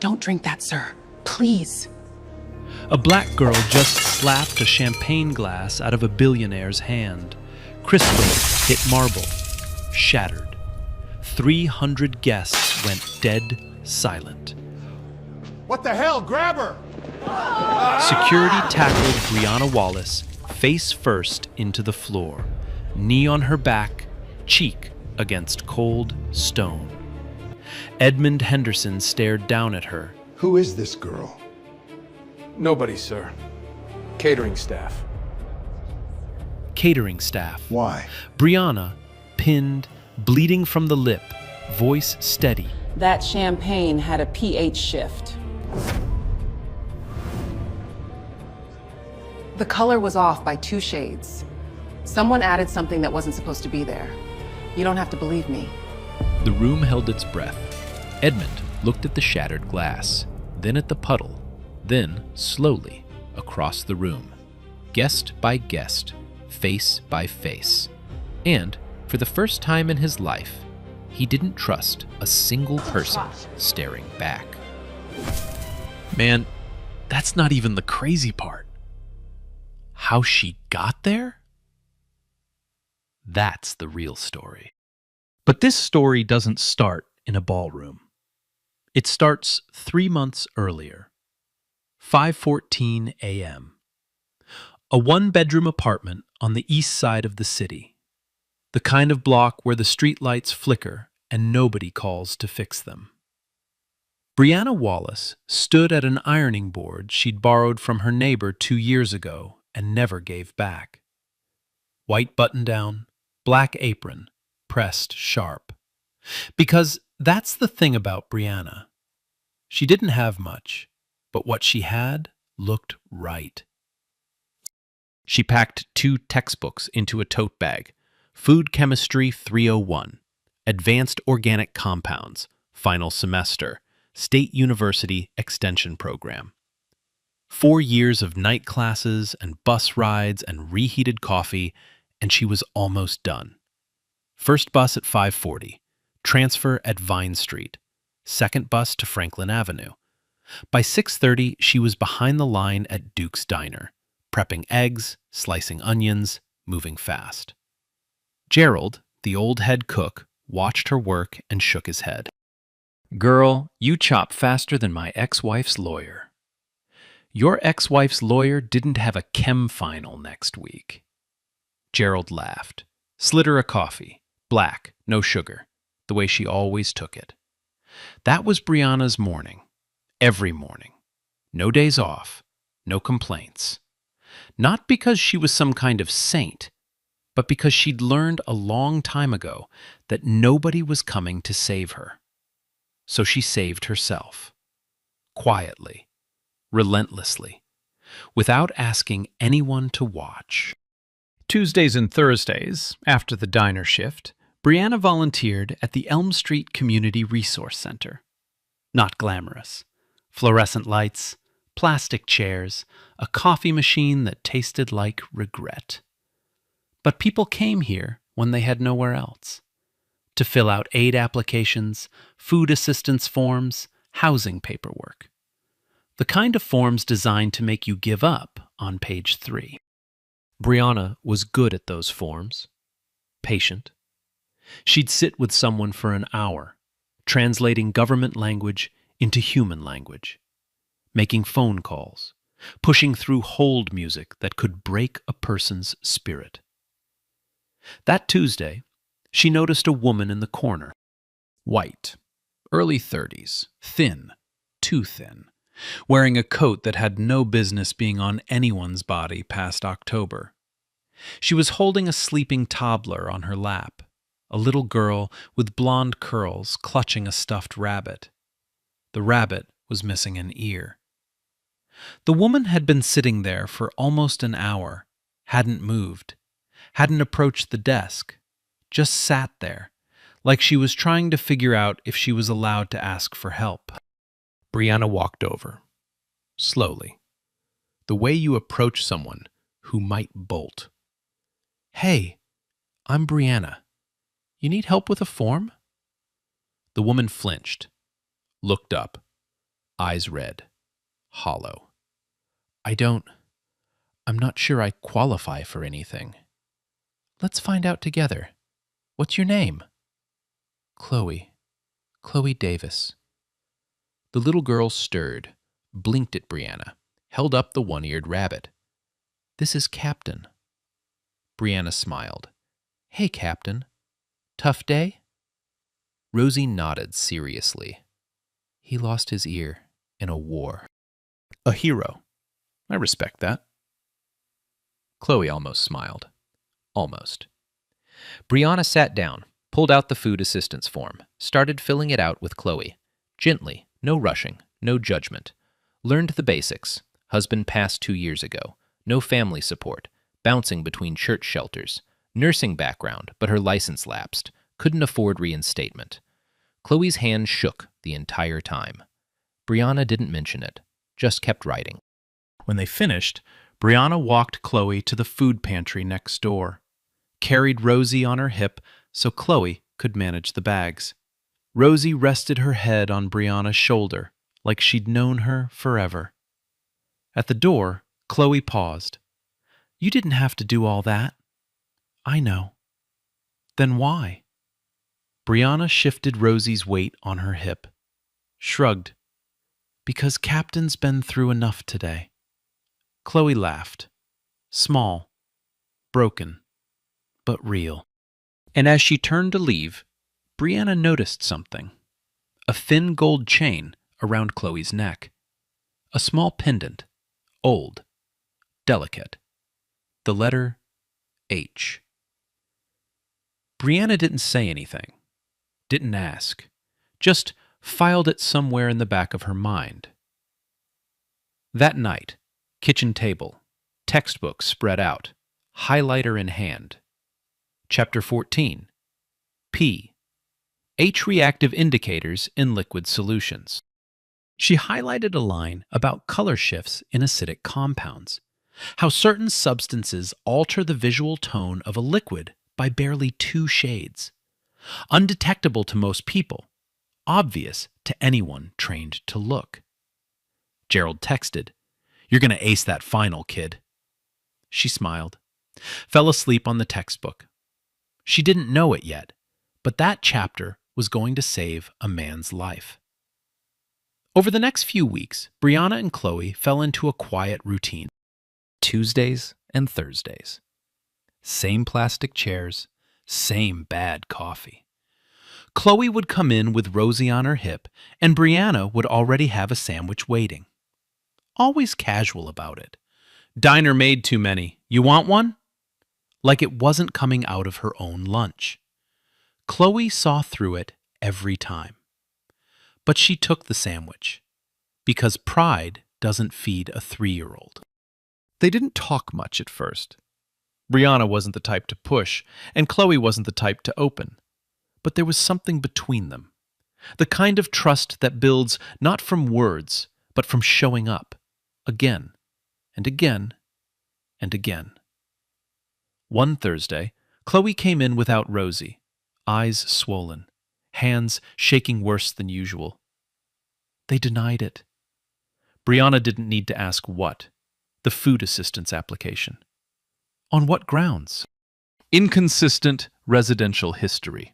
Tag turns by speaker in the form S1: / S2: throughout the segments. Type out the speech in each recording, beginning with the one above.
S1: Don't drink that, sir. Please.
S2: A black girl just slapped a champagne glass out of a billionaire's hand. Crisply hit marble. Shattered. 300 guests went dead silent.
S3: What the hell? Grab her!
S2: Security tackled Brianna Wallace face first into the floor, knee on her back, cheek against cold stone. Edmund Henderson stared down at her.
S3: Who is this girl?
S4: Nobody, sir. Catering staff.
S2: Catering staff.
S3: Why?
S2: Brianna, pinned, bleeding from the lip, voice steady.
S1: That champagne had a pH shift. The color was off by 2 shades. Someone added something that wasn't supposed to be there. You don't have to believe me.
S5: The room held its breath. Edmund looked at the shattered glass, then at the puddle, then, slowly, across the room. Guest by guest, face by face. And, for the first time in his life, he didn't trust a single person staring back.
S2: Man, that's not even the crazy part. How she got there? That's the real story. But this story doesn't start in a ballroom. It starts 3 months earlier. 5:14 a.m. A one-bedroom apartment on the east side of the city. The kind of block where the streetlights flicker and nobody calls to fix them. Brianna Wallace stood at an ironing board she'd borrowed from her neighbor 2 years ago and never gave back. White button-down, black apron, pressed sharp. Because that's the thing about Brianna. She didn't have much, but what she had looked right. She packed 2 textbooks into a tote bag. Food Chemistry 301, Advanced Organic Compounds, Final Semester, State University Extension Program. 4 years of night classes and bus rides and reheated coffee, and she was almost done. First bus at 5:40, transfer at Vine Street, second bus to Franklin Avenue. By 6:30, she was behind the line at Duke's Diner, prepping eggs, slicing onions, moving fast. Gerald, the old head cook, watched her work and shook his head.
S5: Girl, you chop faster than my ex-wife's lawyer.
S2: Your ex-wife's lawyer didn't have a chem final next week. Gerald laughed, slid her a coffee, black, no sugar, the way she always took it. That was Brianna's morning, every morning. No days off, no complaints. Not because she was some kind of saint, but because she'd learned a long time ago that nobody was coming to save her. So she saved herself. Quietly, relentlessly, without asking anyone to watch. Tuesdays and Thursdays, after the diner shift, Brianna volunteered at the Elm Street Community Resource Center. Not glamorous. Fluorescent lights, plastic chairs, a coffee machine that tasted like regret. But people came here when they had nowhere else. To fill out aid applications, food assistance forms, housing paperwork. The kind of forms designed to make you give up on page 3. Brianna was good at those forms. Patient. She'd sit with someone for an hour, translating government language into human language, making phone calls, pushing through hold music that could break a person's spirit. That Tuesday, she noticed a woman in the corner. White, early 30s, thin, too thin, wearing a coat that had no business being on anyone's body past October. She was holding a sleeping toddler on her lap, a little girl with blonde curls clutching a stuffed rabbit. The rabbit was missing an ear. The woman had been sitting there for almost an hour, hadn't moved, hadn't approached the desk, just sat there, like she was trying to figure out if she was allowed to ask for help. Brianna walked over, slowly, the way you approach someone who might bolt. "Hey, I'm Brianna. You need help with a form?" The woman flinched, looked up,
S5: eyes red, hollow. I'm not sure I qualify for anything. Let's find out together. What's your name? Chloe Davis. The little girl stirred, blinked at Brianna, held up the one-eared rabbit. This is Captain. Brianna smiled. Hey, Captain. Tough day? Rosie nodded seriously. He lost his ear in a war. A hero. I respect that. Chloe almost smiled. Almost. Brianna sat down, pulled out the food assistance form, started filling it out with Chloe. Gently, no rushing, no judgment. Learned the basics. Husband passed 2 years ago. No family support. Bouncing between church shelters. Nursing background, but her license lapsed. Couldn't afford reinstatement. Chloe's hand shook the entire time. Brianna didn't mention it, just kept writing.
S2: When they finished, Brianna walked Chloe to the food pantry next door, carried Rosie on her hip so Chloe could manage the bags. Rosie rested her head on Brianna's shoulder like she'd known her forever. At the door, Chloe paused. You didn't have to do all that. I know. Then why? Brianna shifted Rosie's weight on her hip, shrugged. Because Captain's been through enough today. Chloe laughed. Small, broken, but real. And as she turned to leave, Brianna noticed something. A thin gold chain around Chloe's neck. A small pendant, old, delicate. The letter H. Brianna didn't say anything, didn't ask, just filed it somewhere in the back of her mind. That night, kitchen table, textbook spread out, highlighter in hand. Chapter 14. P. H-reactive indicators in liquid solutions. She highlighted a line about color shifts in acidic compounds, how certain substances alter the visual tone of a liquid by barely 2 shades. Undetectable to most people, obvious to anyone trained to look. Gerald texted, You're going to ace that final, kid. She smiled, fell asleep on the textbook. She didn't know it yet, but that chapter was going to save a man's life. Over the next few weeks, Brianna and Chloe fell into a quiet routine. Tuesdays and Thursdays. Same plastic chairs, same bad coffee. Chloe would come in with Rosie on her hip, and Brianna would already have a sandwich waiting. Always casual about it. Diner made too many. You want one? Like it wasn't coming out of her own lunch. Chloe saw through it every time. But she took the sandwich. Because pride doesn't feed a 3-year-old. They didn't talk much at first. Brianna wasn't the type to push, and Chloe wasn't the type to open. But there was something between them. The kind of trust that builds not from words, but from showing up. Again, and again, and again. One Thursday, Chloe came in without Rosie, eyes swollen, hands shaking worse than usual. They denied it. Brianna didn't need to ask what. The food assistance application. On what grounds? Inconsistent residential history.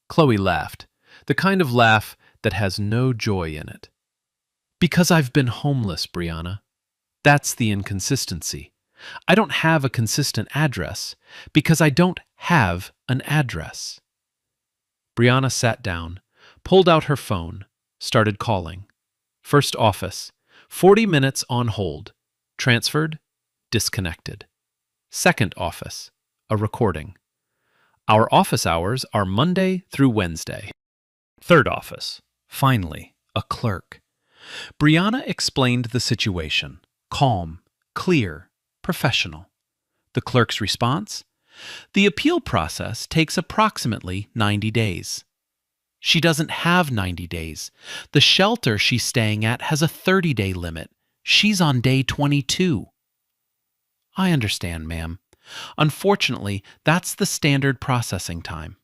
S2: Chloe laughed, the kind of laugh that has no joy in it. Because I've been homeless, Brianna. That's the inconsistency. I don't have a consistent address because I don't have an address. Brianna sat down, pulled out her phone, started calling. First office, 40 minutes on hold. Transferred, disconnected. Second office, a recording. Our office hours are Monday through Wednesday. Third office, finally, a clerk. Brianna explained the situation, calm, clear, professional. The clerk's response? The appeal process takes approximately 90 days. She doesn't have 90 days. The shelter she's staying at has a 30-day limit. She's on day 22. I understand, ma'am. Unfortunately, that's the standard processing time.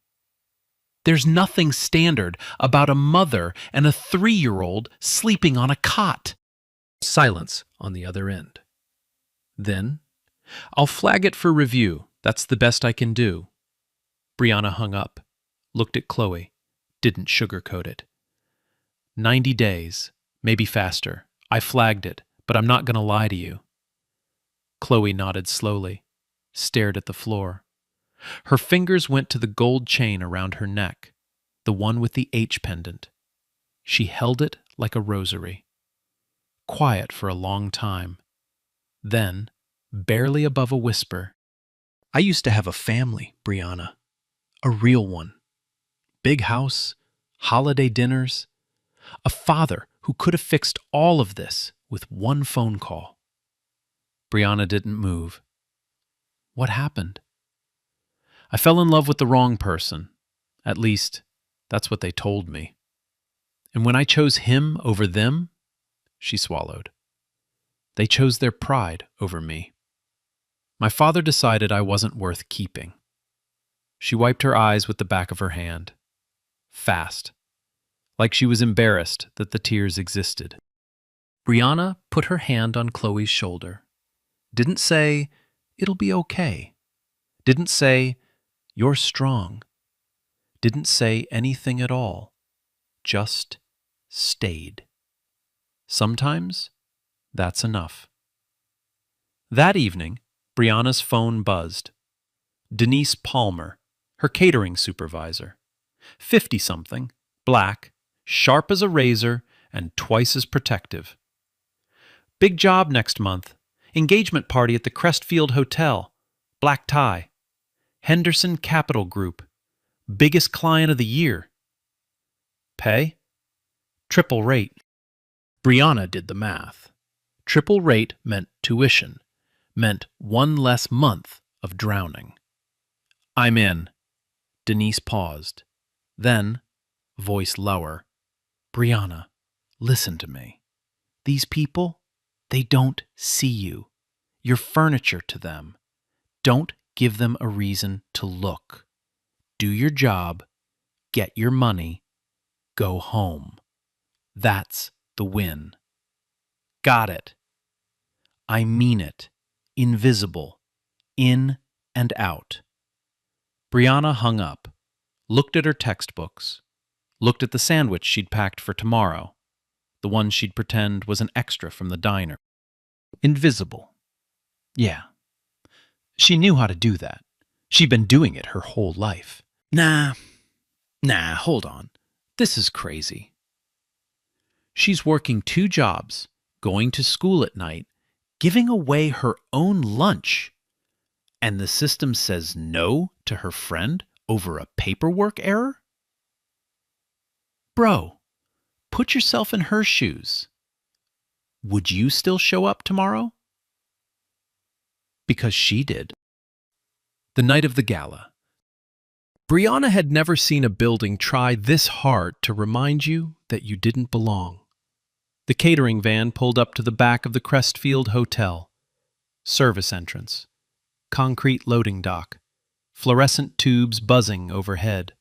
S5: There's nothing standard about a mother and a 3-year-old sleeping on a cot. Silence on the other end. Then, I'll flag it for review. That's the best I can do. Brianna hung up, looked at Chloe, didn't sugarcoat it. 90 days, maybe faster. I flagged it, but I'm not going to lie to you. Chloe nodded slowly, stared at the floor. Her fingers went to the gold chain around her neck, the one with the H pendant. She held it like a rosary. Quiet for a long time. Then, barely above a whisper, I used to have a family, Brianna. A real one. Big house, holiday dinners. A father who could have fixed all of this with one phone call. Brianna didn't move. What happened? I fell in love with the wrong person. At least, that's what they told me. And when I chose him over them, she swallowed. They chose their pride over me. My father decided I wasn't worth keeping. She wiped her eyes with the back of her hand. Fast. Like she was embarrassed that the tears existed. Brianna put her hand on Chloe's shoulder. Didn't say, it'll be okay. Didn't say, you're strong. Didn't say anything at all. Just stayed. Sometimes that's enough. That evening, Brianna's phone buzzed. Denise Palmer, her catering supervisor. 50-something, black, sharp as a razor, and twice as protective. Big job next month. Engagement party at the Crestfield Hotel. Black tie. Henderson Capital Group. Biggest client of the year. Pay? Triple rate. Brianna did the math. Triple rate meant tuition. Meant one less month of drowning. I'm in. Denise paused. Then, voice lower, Brianna, listen to me. These people, they don't see you. You're furniture to them. Don't give them a reason to look. Do your job, get your money, go home. That's the win. Got it. I mean it. Invisible. In and out. Brianna hung up, looked at her textbooks, looked at the sandwich she'd packed for tomorrow, the one she'd pretend was an extra from the diner. Invisible. Yeah. She knew how to do that. She'd been doing it her whole life. Nah, hold on. This is crazy. She's working 2 jobs, going to school at night, giving away her own lunch. And the system says no to her friend over a paperwork error? Bro, put yourself in her shoes. Would you still show up tomorrow? Because she did. The night of the gala. Brianna had never seen a building try this hard to remind you that you didn't belong. The catering van pulled up to the back of the Crestfield Hotel. Service entrance. Concrete loading dock. Fluorescent tubes buzzing overhead.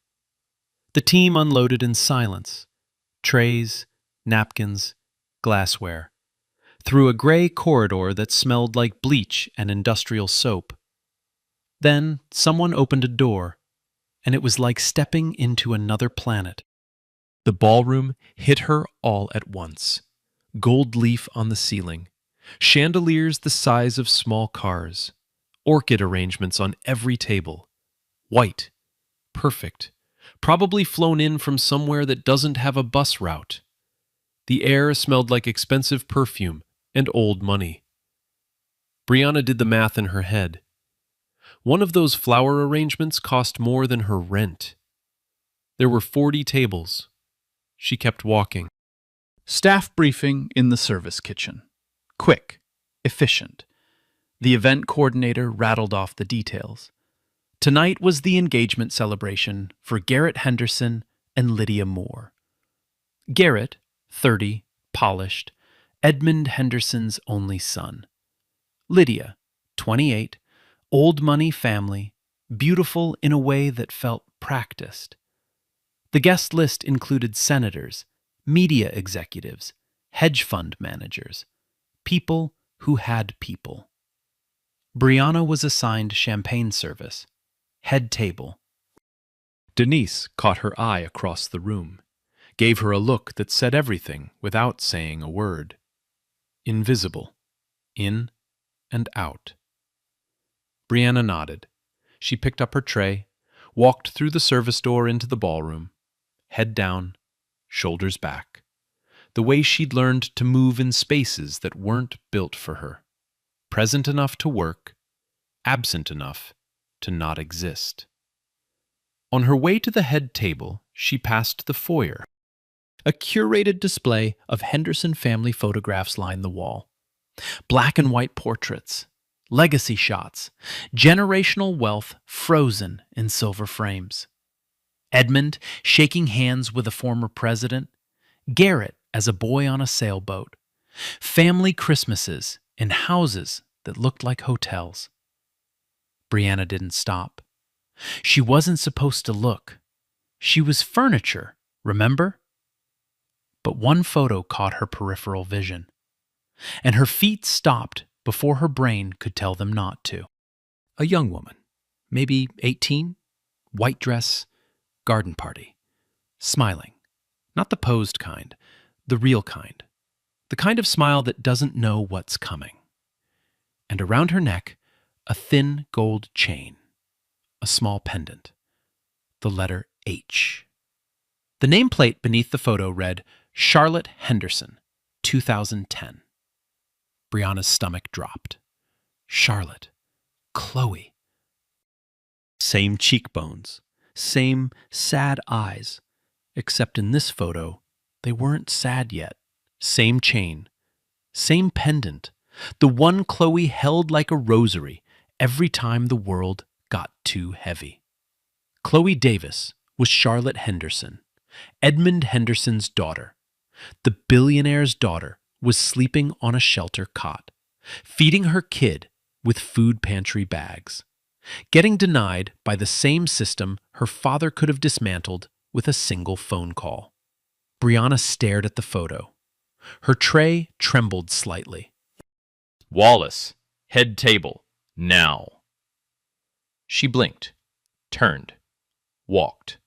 S5: The team unloaded in silence. Trays, napkins, glassware. Through a gray corridor that smelled like bleach and industrial soap. Then someone opened a door, and it was like stepping into another planet. The ballroom hit her all at once. Gold leaf on the ceiling, chandeliers the size of small cars, orchid arrangements on every table. White, perfect, probably flown in from somewhere that doesn't have a bus route. The air smelled like expensive perfume and old money. Brianna did the math in her head. One of those flower arrangements cost more than her rent. There were 40 tables. She kept walking.
S6: Staff briefing in the service kitchen. Quick, efficient. The event coordinator rattled off the details. Tonight was the engagement celebration for Garrett Henderson and Lydia Moore. Garrett, 30, polished, Edmund Henderson's only son. Lydia, 28, old money family, beautiful in a way that felt practiced. The guest list included senators, media executives, hedge fund managers, people who had people. Brianna was assigned champagne service, head table. Denise caught her eye across the room, gave her a look that said everything without saying a word. Invisible, in and out. Brianna nodded. She picked up her tray, walked through the service door into the ballroom, head down, shoulders back, the way she'd learned to move in spaces that weren't built for her, present enough to work, absent enough to not exist. On her way to the head table, she passed the foyer. A curated display of Henderson family photographs lined the wall. Black and white portraits, legacy shots, generational wealth frozen in silver frames. Edmund shaking hands with a former president, Garrett as a boy on a sailboat, family Christmases in houses that looked like hotels. Brianna didn't stop. She wasn't supposed to look. She was furniture, remember? But one photo caught her peripheral vision, and her feet stopped before her brain could tell them not to. A young woman, maybe 18, white dress, garden party, smiling. Not the posed kind, the real kind. The kind of smile that doesn't know what's coming. And around her neck, a thin gold chain, a small pendant, the letter H. The nameplate beneath the photo read, Charlotte Henderson, 2010. Brianna's stomach dropped. Charlotte. Chloe. Same cheekbones. Same sad eyes. Except in this photo, they weren't sad yet. Same chain. Same pendant. The one Chloe held like a rosary every time the world got too heavy. Chloe Davis was Charlotte Henderson, Edmund Henderson's daughter. The billionaire's daughter was sleeping on a shelter cot, feeding her kid with food pantry bags, getting denied by the same system her father could have dismantled with a single phone call. Brianna stared at the photo. Her tray trembled slightly.
S5: Wallace, head table, now. She blinked, turned, walked.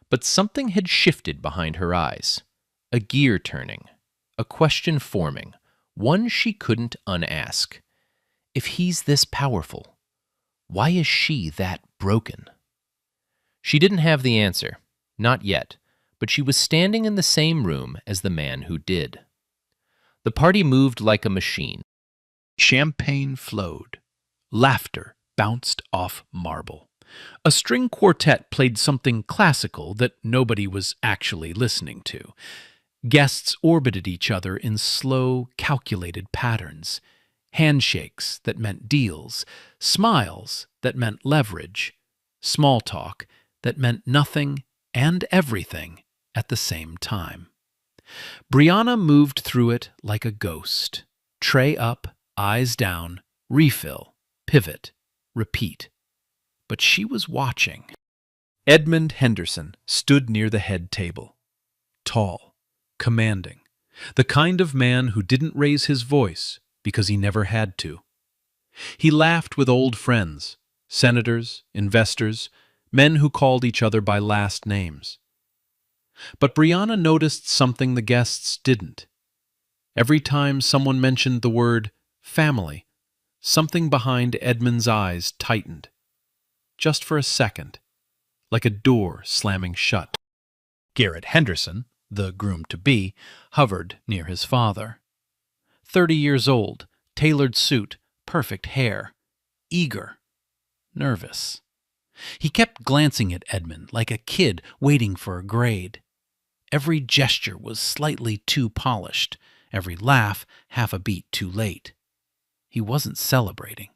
S5: But something had shifted behind her eyes. A gear turning, a question forming, one she couldn't unask. If he's this powerful, why is she that broken? She didn't have the answer, not yet, but she was standing in the same room as the man who did. The party moved like a machine.
S6: Champagne flowed. Laughter bounced off marble. A string quartet played something classical that nobody was actually listening to. Guests orbited each other in slow, calculated patterns. Handshakes that meant deals, smiles that meant leverage, small talk that meant nothing and everything at the same time. Brianna moved through it like a ghost. Tray up, eyes down, refill, pivot, repeat. But she was watching. Edmund Henderson stood near the head table. Tall, commanding, the kind of man who didn't raise his voice because he never had to. He laughed with old friends, senators, investors, men who called each other by last names. But Brianna noticed something the guests didn't. Every time someone mentioned the word family, something behind Edmund's eyes tightened. Just for a second, like a door slamming shut. Garrett Henderson, the groom-to-be, hovered near his father. 30 years old, tailored suit, perfect hair, eager, nervous. He kept glancing at Edmund like a kid waiting for a grade. Every gesture was slightly too polished, every laugh half a beat too late. He wasn't celebrating.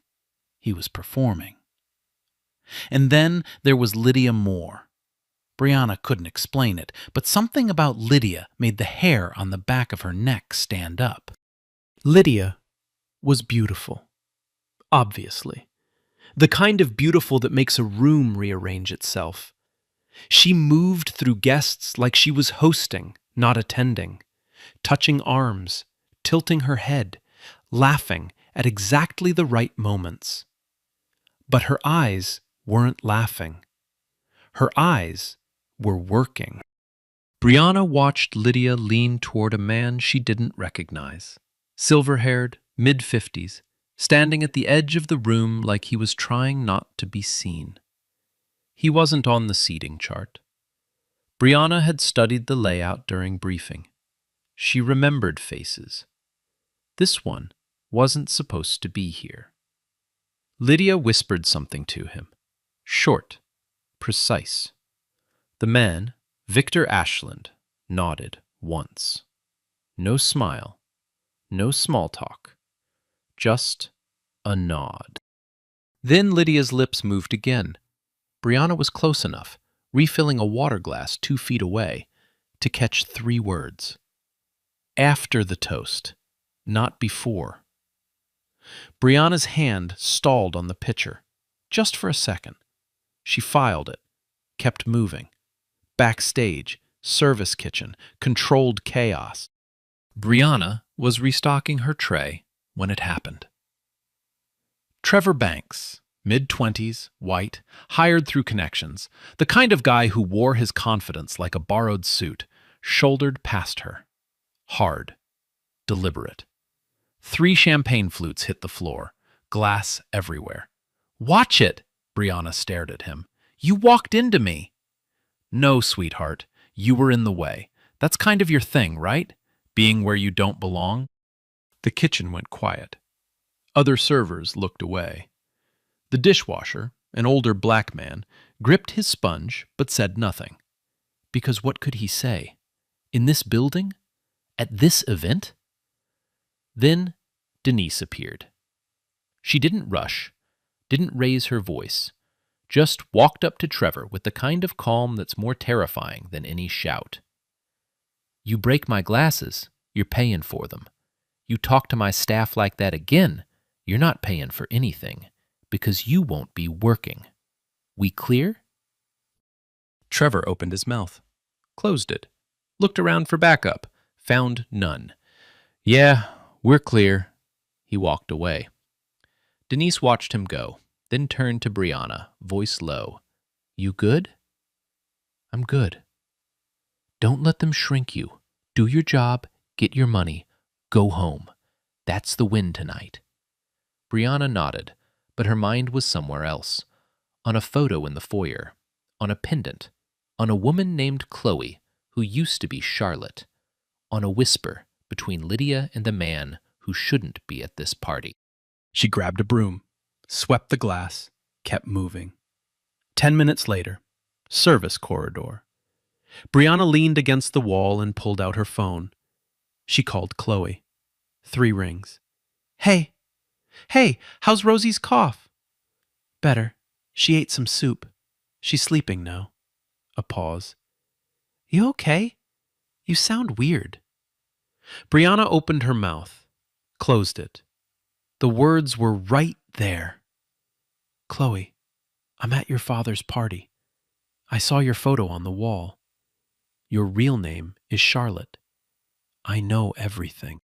S6: He was performing. And then there was Lydia Moore. Brianna couldn't explain it, but something about Lydia made the hair on the back of her neck stand up. Lydia was beautiful. Obviously. The kind of beautiful that makes a room rearrange itself. She moved through guests like she was hosting, not attending, touching arms, tilting her head, laughing at exactly the right moments. But her eyes weren't laughing. Her eyes were working. Brianna watched Lydia lean toward a man she didn't recognize. Silver-haired, mid-50s, standing at the edge of the room like he was trying not to be seen. He wasn't on the seating chart. Brianna had studied the layout during briefing. She remembered faces. This one wasn't supposed to be here. Lydia whispered something to him. Short, precise. The man, Victor Ashland, nodded once. No smile, no small talk, just a nod. Then Lydia's lips moved again. Brianna was close enough, refilling a water glass 2 feet away, to catch 3 words. After the toast, not before. Brianna's hand stalled on the pitcher, just for a second. She filed it, kept moving. Backstage, service kitchen, controlled chaos. Brianna was restocking her tray when it happened. Trevor Banks, mid-20s, white, hired through connections, the kind of guy who wore his confidence like a borrowed suit, shouldered past her. Hard, deliberate. 3 champagne flutes hit the floor, glass everywhere. "Watch it!" Brianna stared at him. "You walked into me." "No, sweetheart, you were in the way. That's kind of your thing, right? Being where you don't belong?" The kitchen went quiet. Other servers looked away. The dishwasher, an older black man, gripped his sponge but said nothing. Because what could he say? In this building? At this event? Then Denise appeared. She didn't rush, didn't raise her voice, just walked up to Trevor with the kind of calm that's more terrifying than any shout. "You break my glasses, you're paying for them. You talk to my staff like that again, you're not paying for anything, because you won't be working. We clear?" Trevor opened his mouth, closed it, looked around for backup, found none. "Yeah, we're clear." He walked away. Denise watched him go, then turned to Brianna, voice low. "You good?" "I'm good." "Don't let them shrink you. Do your job, get your money, go home. That's the win tonight." Brianna nodded, but her mind was somewhere else. On a photo in the foyer, on a pendant, on a woman named Chloe, who used to be Charlotte, on a whisper between Lydia and the man who shouldn't be at this party. She grabbed a broom, swept the glass, kept moving. 10 minutes later, service corridor. Brianna leaned against the wall and pulled out her phone. She called Chloe. 3 rings. Hey, how's Rosie's cough?" "Better. She ate some soup. She's sleeping now." A pause. "You okay? You sound weird." Brianna opened her mouth, closed it. The words were right there. "Chloe, I'm at your father's party. I saw your photo on the wall. Your real name is Charlotte. I know everything."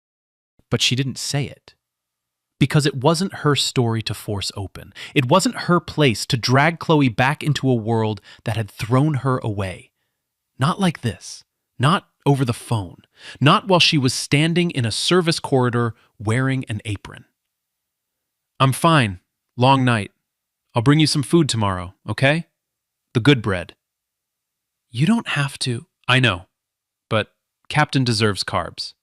S6: But she didn't say it. Because it wasn't her story to force open. It wasn't her place to drag Chloe back into a world that had thrown her away. Not like this. Not over the phone. Not while she was standing in a service corridor wearing an apron. "I'm fine. Long night. I'll bring you some food tomorrow, okay? The good bread." "You don't have to." "I know, but Captain deserves carbs."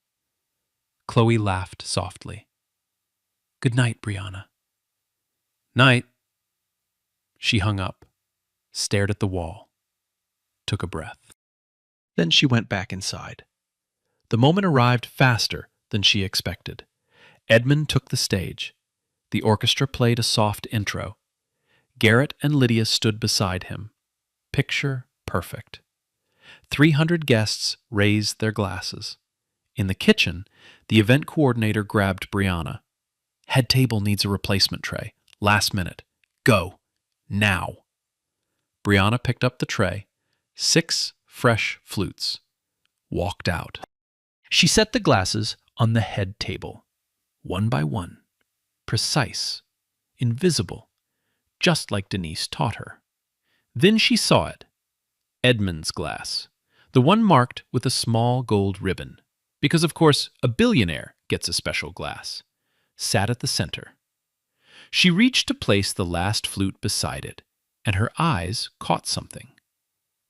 S6: Chloe laughed softly. "Good night, Brianna." "Night." She hung up, stared at the wall, took a breath. Then she went back inside. The moment arrived faster than she expected. Edmund took the stage. The orchestra played a soft intro. Garrett and Lydia stood beside him. Picture perfect. 300 guests raised their glasses. In the kitchen, the event coordinator grabbed Brianna. "Head table needs a replacement tray. Last minute. Go. Now." Brianna picked up the tray,
S5: 6 fresh flutes. Walked out. She set the glasses on the head table, one by one, precise, invisible, just like Denise taught her. Then she saw it. Edmund's glass, the one marked with a small gold ribbon, because of course a billionaire gets a special glass, sat at the center. She reached to place the last flute beside it, and her eyes caught something.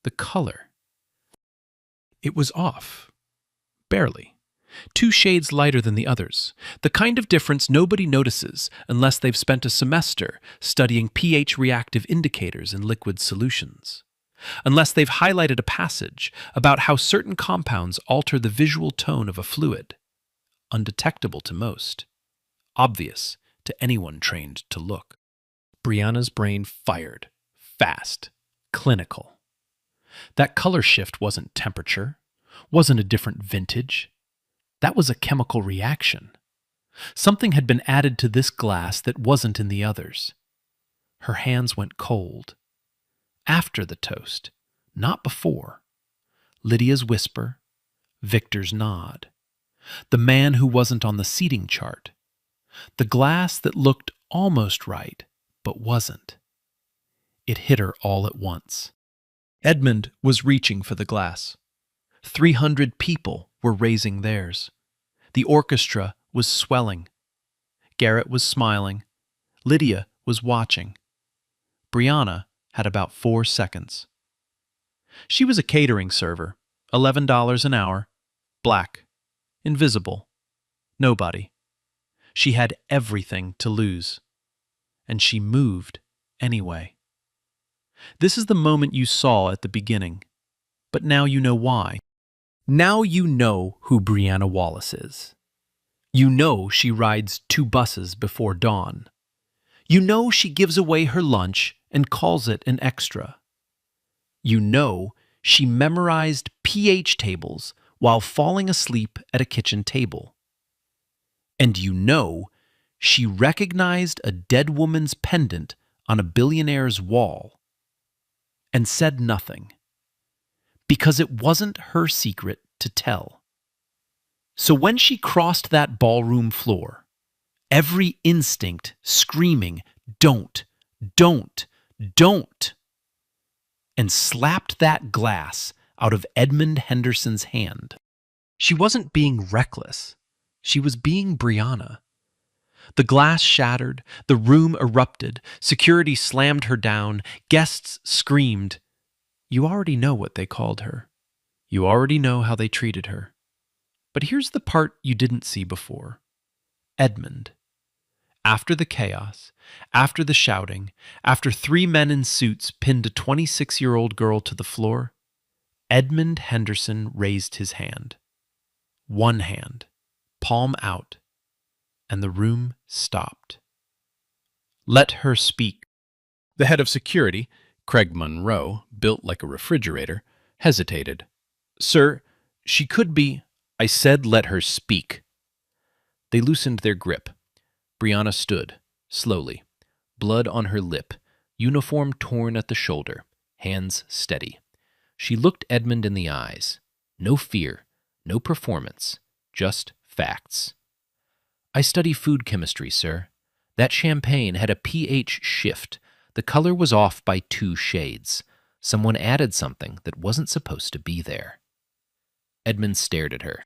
S5: The color. It was off. Barely. 2 shades lighter than the others. The kind of difference nobody notices unless they've spent a semester studying pH-reactive indicators in liquid solutions. Unless they've highlighted a passage about how certain compounds alter the visual tone of a fluid. Undetectable to most. Obvious to anyone trained to look. Brianna's brain fired. Fast. Clinical. That color shift wasn't temperature, wasn't a different vintage. That was a chemical reaction. Something had been added to this glass that wasn't in the others. Her hands went cold. After the toast, not before. Lydia's whisper, Victor's nod. The man who wasn't on the seating chart. The glass that looked almost right, but wasn't. It hit her all at once. Edmund was reaching for the glass. 300 people were raising theirs. The orchestra was swelling. Garrett was smiling. Lydia was watching. Brianna had about 4 seconds. She was a catering server, $11 an hour, black, invisible, nobody. She had everything to lose. And she moved anyway. This is the moment you saw at the beginning, but now you know why. Now you know who Brianna Wallace is. You know she rides 2 buses before dawn. You know she gives away her lunch and calls it an extra. You know she memorized pH tables while falling asleep at a kitchen table. And you know she recognized a dead woman's pendant on a billionaire's wall and said nothing, because it wasn't her secret to tell. So when she crossed that ballroom floor, every instinct screaming, "Don't, don't, don't," and slapped that glass out of Edmund Henderson's hand. She wasn't being reckless. She was being Brianna. The glass shattered, the room erupted, security slammed her down, guests screamed. You already know what they called her. You already know how they treated her. But here's the part you didn't see before. Edmund. After the chaos, after the shouting, after 3 men in suits pinned a 26-year-old girl to the floor, Edmund Henderson raised his hand. One hand, palm out, and the room stopped. Let her speak. The head of security, Craig Monroe, built like a refrigerator, hesitated. Sir, she could be... I said let her speak. They loosened their grip. Brianna stood, slowly, blood on her lip, uniform torn at the shoulder, hands steady. She looked Edmund in the eyes. No fear, no performance, just facts. I study food chemistry, sir. That champagne had a pH shift. The color was off by 2 shades. Someone added something that wasn't supposed to be there. Edmund stared at her.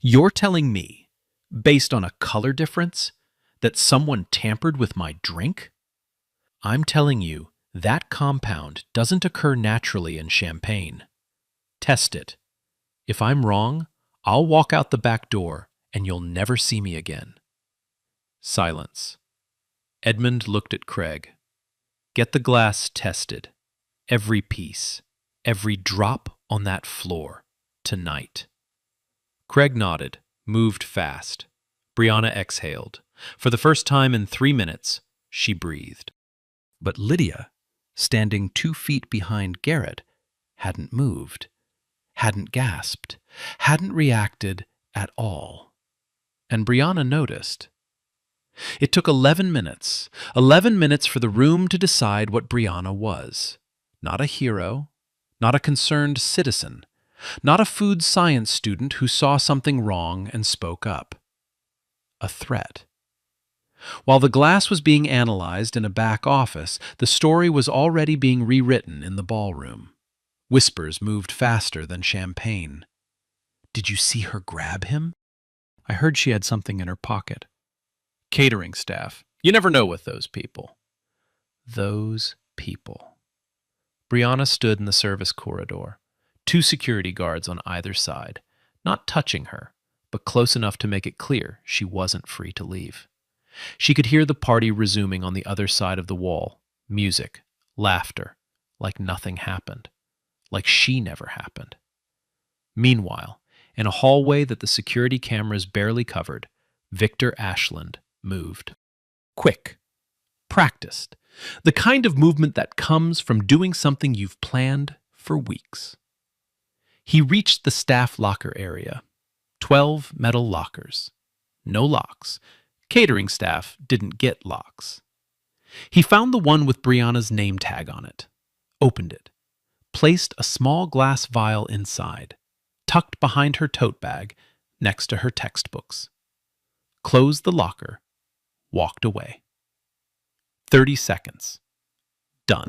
S5: You're telling me, based on a color difference, that someone tampered with my drink? I'm telling you, that compound doesn't occur naturally in champagne. Test it. If I'm wrong, I'll walk out the back door and you'll never see me again. Silence. Edmund looked at Craig. Get the glass tested. Every piece. Every drop on that floor. Tonight. Craig nodded, moved fast. Brianna exhaled. For the first time in 3 minutes, she breathed. But Lydia, standing 2 feet behind Garrett, hadn't moved, hadn't gasped, hadn't reacted at all. And Brianna noticed. It took 11 minutes for the room to decide what Brianna was. Not a hero,
S2: not a concerned citizen, not a food science student who saw something wrong and spoke up. A threat. While the glass was being analyzed in a back office, the story was already being rewritten in the ballroom. Whispers moved faster than champagne. Did you see her grab him? I heard she had something in her pocket. Catering staff. You never know with those people. Those people. Brianna stood in the service corridor, 2 security guards on either side, not touching her, but close enough to make it clear she wasn't free to leave. She could hear the party resuming on the other side of the wall, music, laughter, like nothing happened, like she never happened. Meanwhile, in a hallway that the security cameras barely covered, Victor Ashland moved. Quick, practiced, the kind of movement that comes from doing something you've planned for weeks. He reached the staff locker area. 12 metal lockers. No locks. Catering staff didn't get locks. He found the one with Brianna's name tag on it, opened it, placed a small glass vial inside, tucked behind her tote bag next to her textbooks, closed the locker, walked away. 30 seconds. Done.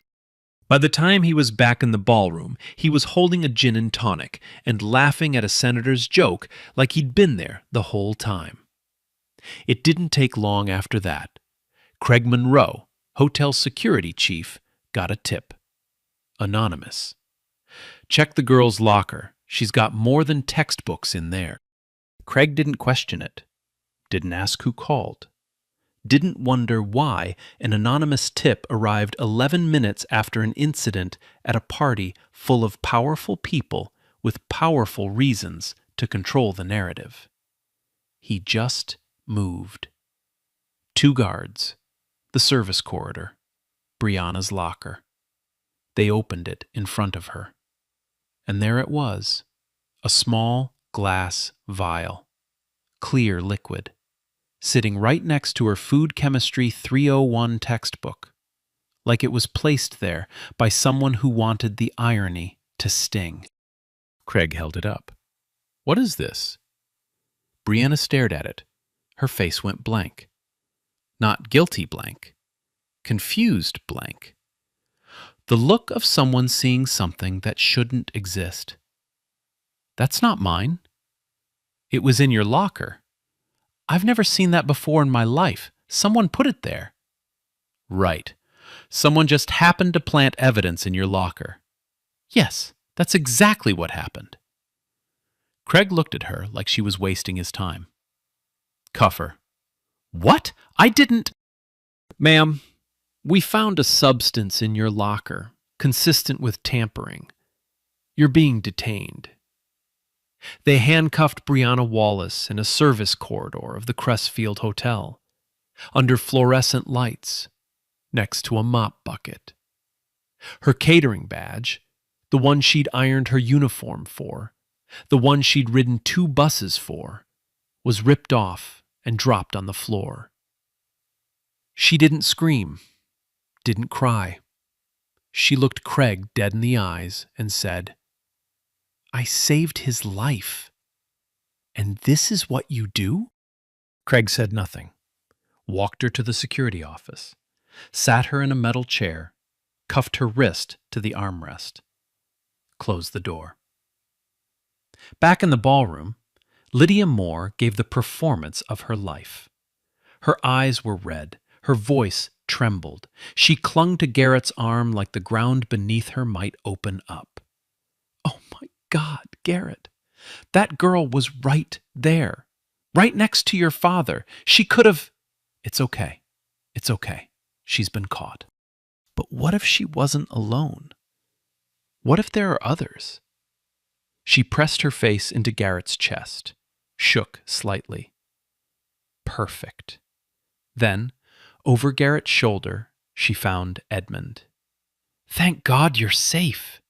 S2: By the time he was back in the ballroom, he was holding a gin and tonic and laughing at a senator's joke like he'd been there the whole time. It didn't take long after that. Craig Monroe, hotel security chief, got a tip. Anonymous. Check the girl's locker. She's got more than textbooks in there. Craig didn't question it. Didn't ask who called. Didn't wonder why an anonymous tip arrived 11 minutes after an incident at a party full of powerful people with powerful reasons to control the narrative. He just moved. 2 guards, the service corridor, Brianna's locker. They opened it in front of her. And there it was, a small glass vial, clear liquid, sitting right next to her Food Chemistry 301 textbook, like it was placed there by someone who wanted the irony to sting. Craig held it up. What is this? Brianna stared at it. Her face went blank. Not guilty blank. Confused blank. The look of someone seeing something that shouldn't exist. That's not mine. It was in your locker. I've never seen that before in my life. Someone put it there. Right. Someone just happened to plant evidence in your locker. Yes, that's exactly what happened. Craig looked at her like she was wasting his time. Cuff her. What? I didn't... Ma'am, we found a substance in your locker consistent with tampering. You're being detained. They handcuffed Brianna Wallace in a service corridor of the Crestfield Hotel, under fluorescent lights, next to a mop bucket. Her catering badge, the one she'd ironed her uniform for, the one she'd ridden 2 buses for, was ripped off and dropped on the floor. She didn't scream, didn't cry. She looked Craig dead in the eyes and said, I saved his life. And this is what you do? Craig said nothing, walked her to the security office, sat her in a metal chair, cuffed her wrist to the armrest, closed the door. Back in the ballroom, Lydia Moore gave the performance of her life. Her eyes were red, her voice trembled. She clung to Garrett's arm like the ground beneath her might open up. Oh my God, Garrett, that girl was right there, right next to your father. She could have... It's okay. It's okay. She's been caught. But what if she wasn't alone? What if there are others? She pressed her face into Garrett's chest, shook slightly. Perfect. Then, over Garrett's shoulder, she found Edmund. Thank God you're safe.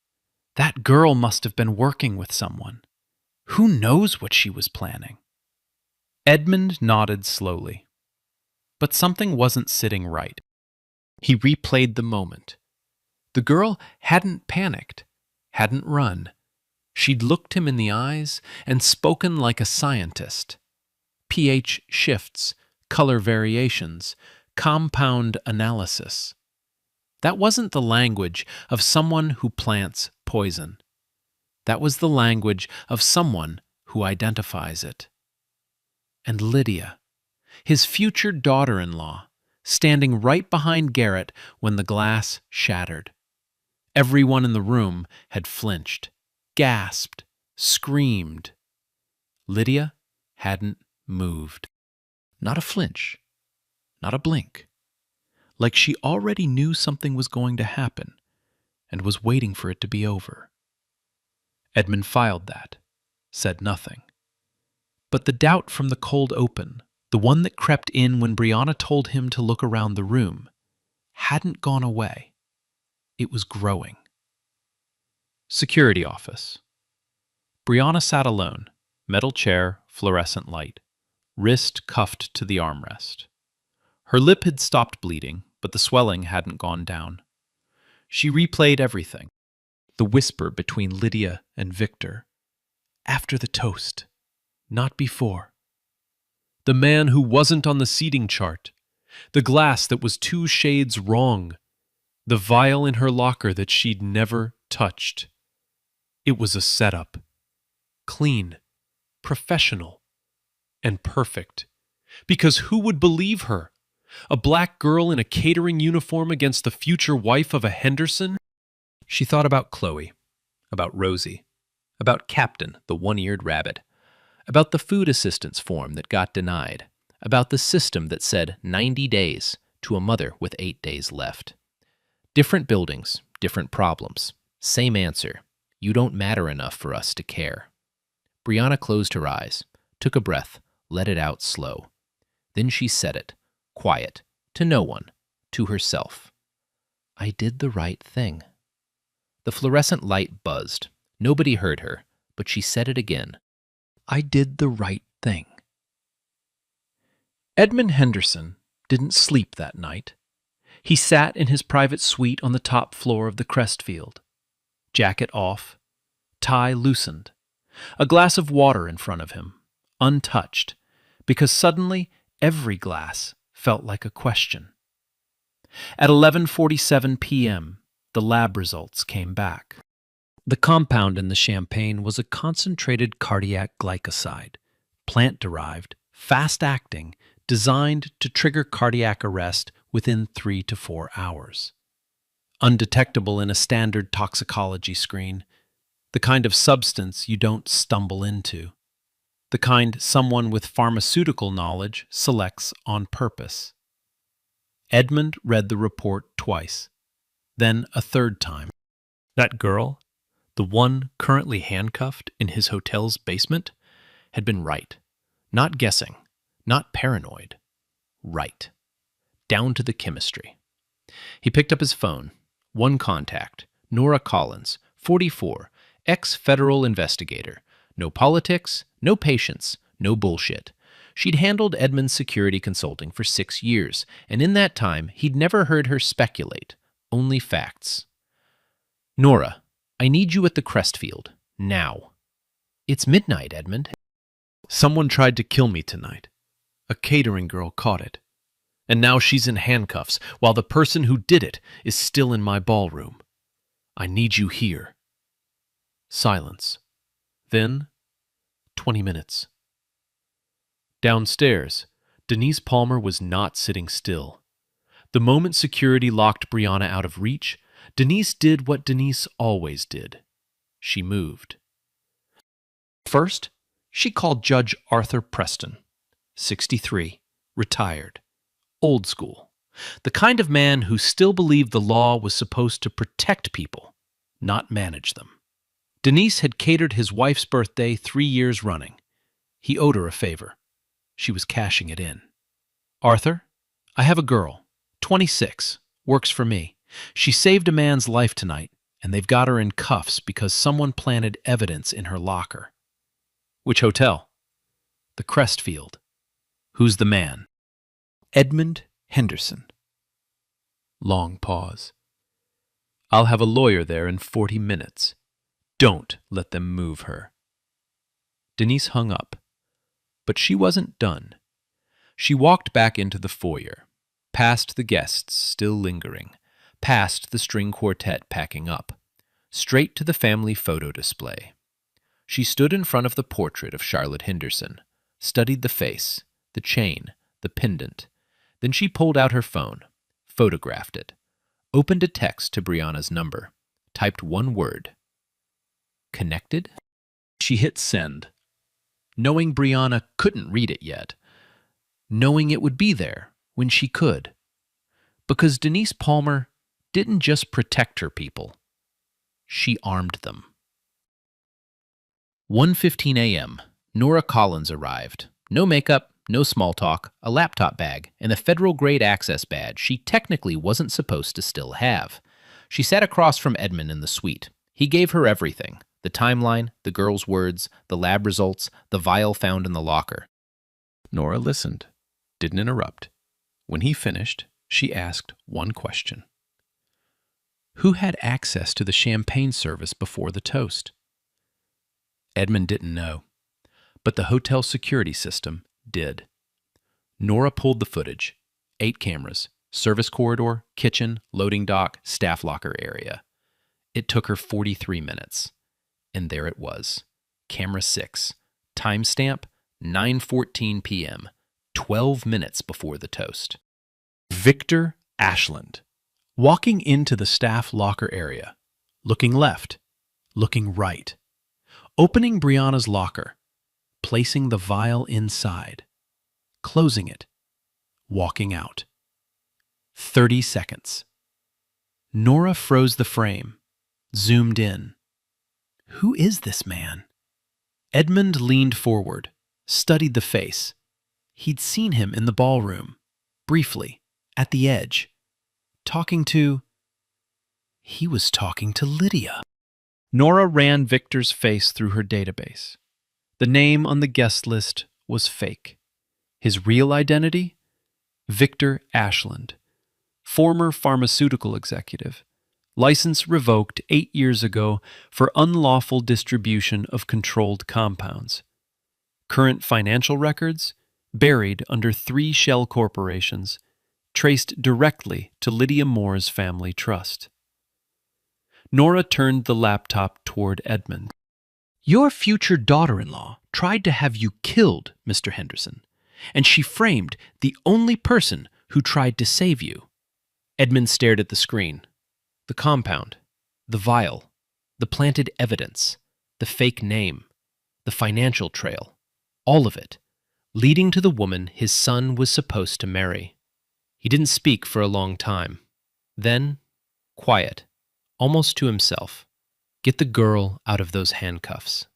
S2: That girl must have been working with someone. Who knows what she was planning? Edmund nodded slowly. But something wasn't sitting right. He replayed the moment. The girl hadn't panicked.
S5: hadn't run. She'd looked him in the eyes and spoken like a scientist. pH shifts, color variations, compound analysis. That wasn't the language of someone who plants poison. That was the language of someone who identifies it. And Lydia, his future daughter-in-law, standing right behind Garrett when the glass shattered. Everyone in the room had flinched, gasped, screamed. Lydia hadn't moved. Not a flinch, not a blink. Like she already knew something was going to happen and was waiting for it to be over. Edmund filed that, said nothing. But the doubt from the cold open, the one that crept in when Brianna told him to look around the room, hadn't gone away. It was growing. Security office. Brianna sat alone, metal chair, fluorescent light, wrist cuffed to the armrest. Her lip had stopped bleeding, but the swelling hadn't gone down. She replayed everything. The whisper between Lydia and Victor. After the toast, not before. The man who wasn't on the seating chart. The glass that was 2 shades wrong. The vial in her locker that she'd never touched. It was a setup. Clean, professional, and perfect. Because who would believe her? A black girl in a catering uniform against the future wife of a Henderson? She thought about Chloe, about Rosie, about Captain, the one-eared rabbit, about the food assistance form that got denied, about the system that said 90 days to a mother with 8 days left. Different buildings, different problems. Same answer. You don't matter enough for us to care. Brianna closed her eyes, took a breath, let it out slow. Then she said it, quiet, to no one, to herself. I did the right thing. The fluorescent light buzzed. Nobody heard her, but she said it again. I did the right thing. Edmund Henderson didn't sleep that night. He sat in his private suite on the top floor of the Crestfield. Jacket off, tie loosened, a glass of water in front of him, untouched, because suddenly every glass felt like a question. At 11:47 p.m., the lab results came back. The compound in the champagne was a concentrated cardiac glycoside, plant-derived, fast-acting, designed to trigger cardiac arrest within 3 to 4 hours. Undetectable in a standard toxicology screen, the kind of substance you don't stumble into, the kind someone with pharmaceutical knowledge selects on purpose. Edmund read the report twice, then a third time. That girl, the one currently handcuffed in his hotel's basement, had been right. Not guessing, not paranoid. Right. Down to the chemistry. He picked up his phone. One contact, Nora Collins, 44, ex-federal investigator. No politics, no patience, no bullshit. She'd handled Edmund's security consulting for 6 years, and in that time, he'd never heard her speculate. Only facts. Nora, I need you at the Crestfield. Now. It's midnight, Edmund. Someone tried to kill me tonight. A catering girl caught it. And now she's in handcuffs, while the person who did it is still in my ballroom. I need you here. Silence. Then, 20 minutes. Downstairs, Denise Palmer was not sitting still. The moment security locked Brianna out of reach, Denise did what Denise always did. She moved. First, she called Judge Arthur Preston, 63, retired, old school, the kind of man who still believed the law was supposed to protect people, not manage them. Denise had catered his wife's birthday 3 years running. He owed her a favor. She was cashing it in. Arthur, I have a girl, 26, works for me. She saved a man's life tonight, and they've got her in cuffs because someone planted evidence in her locker. Which hotel? The Crestfield. Who's the man? Edmund Henderson. Long pause. I'll have a lawyer there in 40 minutes. Don't let them move her. Denise hung up, but she wasn't done. She walked back into the foyer, past the guests still lingering, past the string quartet packing up, straight to the family photo display. She stood in front of the portrait of Charlotte Henderson, studied the face, the chain, the pendant. Then she pulled out her phone, photographed it, opened a text to Brianna's number, typed one word. Connected? She hit send, knowing Brianna couldn't read it yet, knowing it would be there when she could. Because Denise Palmer didn't just protect her people, she armed them. 1:15 a.m., Nora Collins arrived. No makeup, no small talk, a laptop bag, and a federal-grade access badge she technically wasn't supposed to still have. She sat across from Edmund in the suite. He gave her everything. The timeline, the girl's words, the lab results, the vial found in the locker. Nora listened, didn't interrupt. When he finished, she asked one question. Who had access to the champagne service before the toast? Edmund didn't know, but the hotel security system did. Nora pulled the footage. 8 cameras, service corridor, kitchen, loading dock, staff locker area. It took her 43 minutes. And there it was. Camera 6. Timestamp 9:14 p.m. 12 minutes before the toast. Victor Ashland, walking into the staff locker area, looking left, looking right, opening Brianna's locker, placing the vial inside, closing it, walking out. 30 seconds. Nora froze the frame, zoomed in. Who is this man? Edmund leaned forward, studied the face. He'd seen him in the ballroom, briefly, at the edge, talking to... He was talking to Lydia. Nora ran Victor's face through her database. The name on the guest list was fake. His real identity? Victor Ashland, former pharmaceutical executive. License revoked 8 years ago for unlawful distribution of controlled compounds. Current financial records? Buried under 3 shell corporations, traced directly to Lydia Moore's family trust. Nora turned the laptop toward Edmund. Your future daughter-in-law tried to have you killed, Mr. Henderson, and she framed the only person who tried to save you. Edmund stared at the screen. The compound, the vial, the planted evidence, the fake name, the financial trail, all of it, leading to the woman his son was supposed to marry. He didn't speak for a long time. Then, quiet, almost to himself, get the girl out of those handcuffs.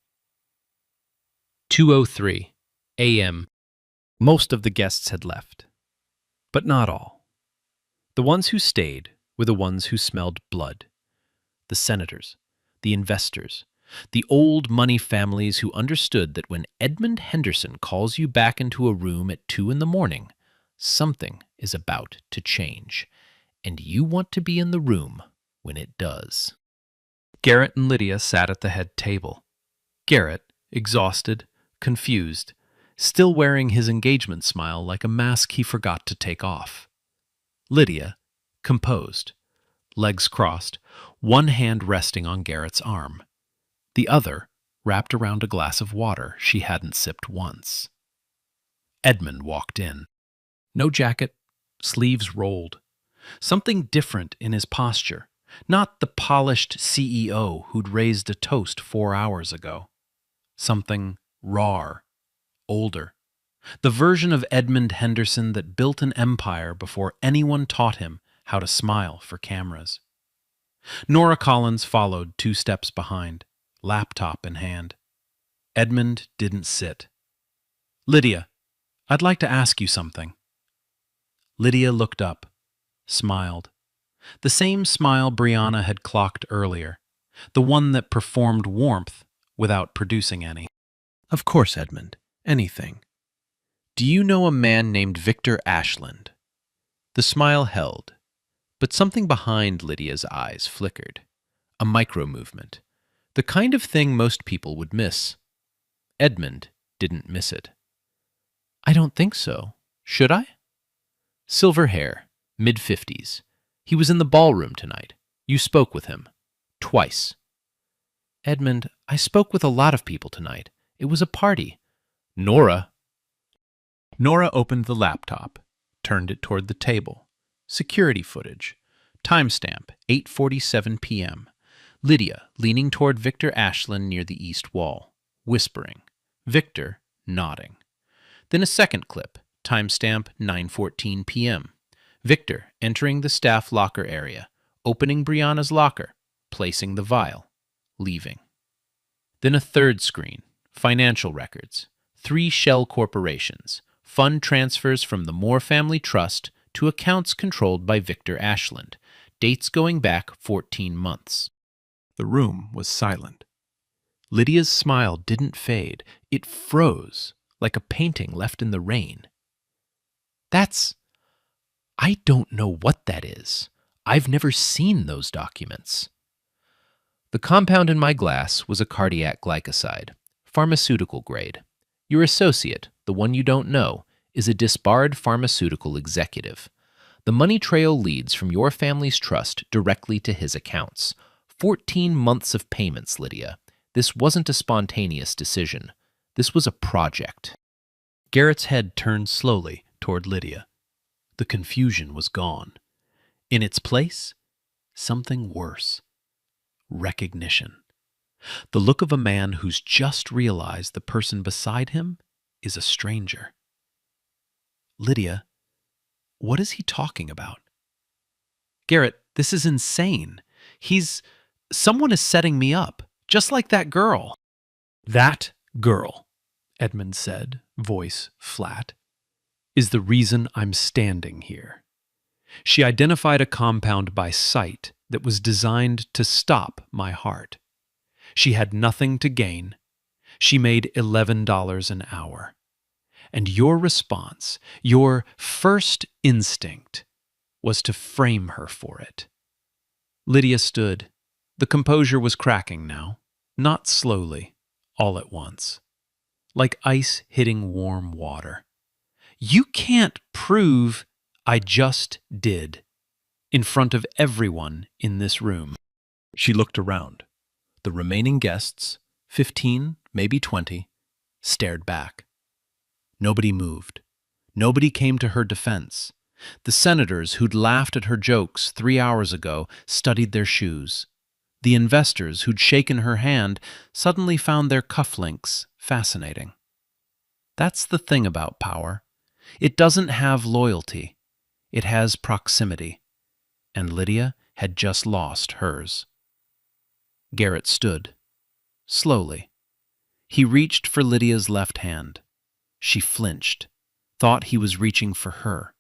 S5: 2:03 a.m. Most of the guests had left, but not all. The ones who stayed were the ones who smelled blood. The senators, the investors, the old money families who understood that when Edmund Henderson calls you back into a room at 2 a.m, something is about to change, and you want to be in the room when it does. Garrett and Lydia sat at the head table. Garrett, exhausted, confused, still wearing his engagement smile like a mask he forgot to take off. Lydia, composed, legs crossed, one hand resting on Garrett's arm, the other wrapped around a glass of water she hadn't sipped once. Edmund walked in. No jacket, sleeves rolled. Something different in his posture, not the polished CEO who'd raised a toast 4 hours ago. Something raw, older. The version of Edmund Henderson that built an empire before anyone taught him how to smile for cameras. Nora Collins followed 2 steps behind, laptop in hand. Edmund didn't sit. Lydia, I'd like to ask you something. Lydia looked up, smiled. The same smile Brianna had clocked earlier, the one that performed warmth without producing any. Of course, Edmund. Anything. Do you know a man named Victor Ashland? The smile held, but something behind Lydia's eyes flickered. A micro-movement. The kind of thing most people would miss. Edmund didn't miss it. I don't think so. Should I? Silver hair, mid-50s. He was in the ballroom tonight. You spoke with him. Twice. Edmund, I spoke with a lot of people tonight. It was a party. Nora
S6: opened the laptop, turned it toward the table. Security footage. Timestamp, 8:47 p.m. Lydia leaning toward Victor Ashland near the east wall, whispering. Victor nodding. Then a second clip, timestamp 9:14 p.m. Victor entering the staff locker area, opening Brianna's locker, placing the vial, leaving. Then a third screen, financial records, 3 shell corporations, fund transfers from the Moore Family Trust to accounts controlled by Victor Ashland, dates going back 14 months. The room was silent. Lydia's smile didn't fade. It froze, like a painting left in the rain.
S5: I don't know what that is. I've never seen those documents. The compound in my glass was a cardiac glycoside, pharmaceutical grade. Your associate, the one you don't know, is a disbarred pharmaceutical executive. The money trail leads from your family's trust directly to his accounts. 14 months of payments, Lydia. This wasn't a spontaneous decision. This was a project.
S6: Garrett's head turned slowly toward Lydia. The confusion was gone. In its place, something worse. Recognition. The look of a man who's just realized the person beside him is a stranger. Lydia, what is he talking about? Garrett, this is insane. Someone is setting me up, just like that girl. That girl, Edmund said, voice flat, is the reason I'm standing here. She identified a compound by sight that was designed to stop my heart. She had nothing to gain. She made $11 an hour. And your response, your first instinct, was to frame her for it. Lydia stood. The composure was cracking now, not slowly, all at once, like ice hitting warm water. You can't prove I just did, in front of everyone in this room. She looked around. The remaining guests, 15, maybe 20, stared back. Nobody moved. Nobody came to her defense. The senators who'd laughed at her jokes 3 hours ago studied their shoes. The investors who'd shaken her hand suddenly found their cufflinks fascinating. That's the thing about power. It doesn't have loyalty. It has proximity. And Lydia had just lost hers. Garrett stood. Slowly. He reached for Lydia's left hand. She flinched, thought he was reaching for her.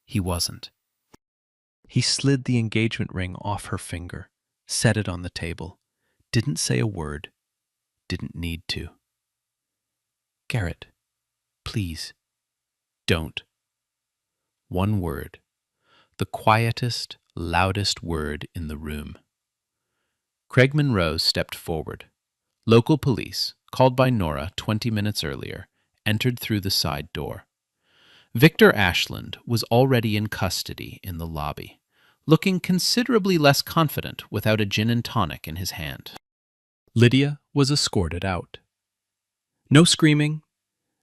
S6: He wasn't. He slid the engagement ring off her finger, set it on the table, didn't say a word, didn't need to. Garrett, please, don't. One word, the quietest, loudest word in the room. Craig Monroe stepped forward. Local police, called by Nora 20 minutes earlier, entered through the side door. Victor Ashland was already in custody in the lobby, looking considerably less confident without a gin and tonic in his hand. Lydia was escorted out. No screaming,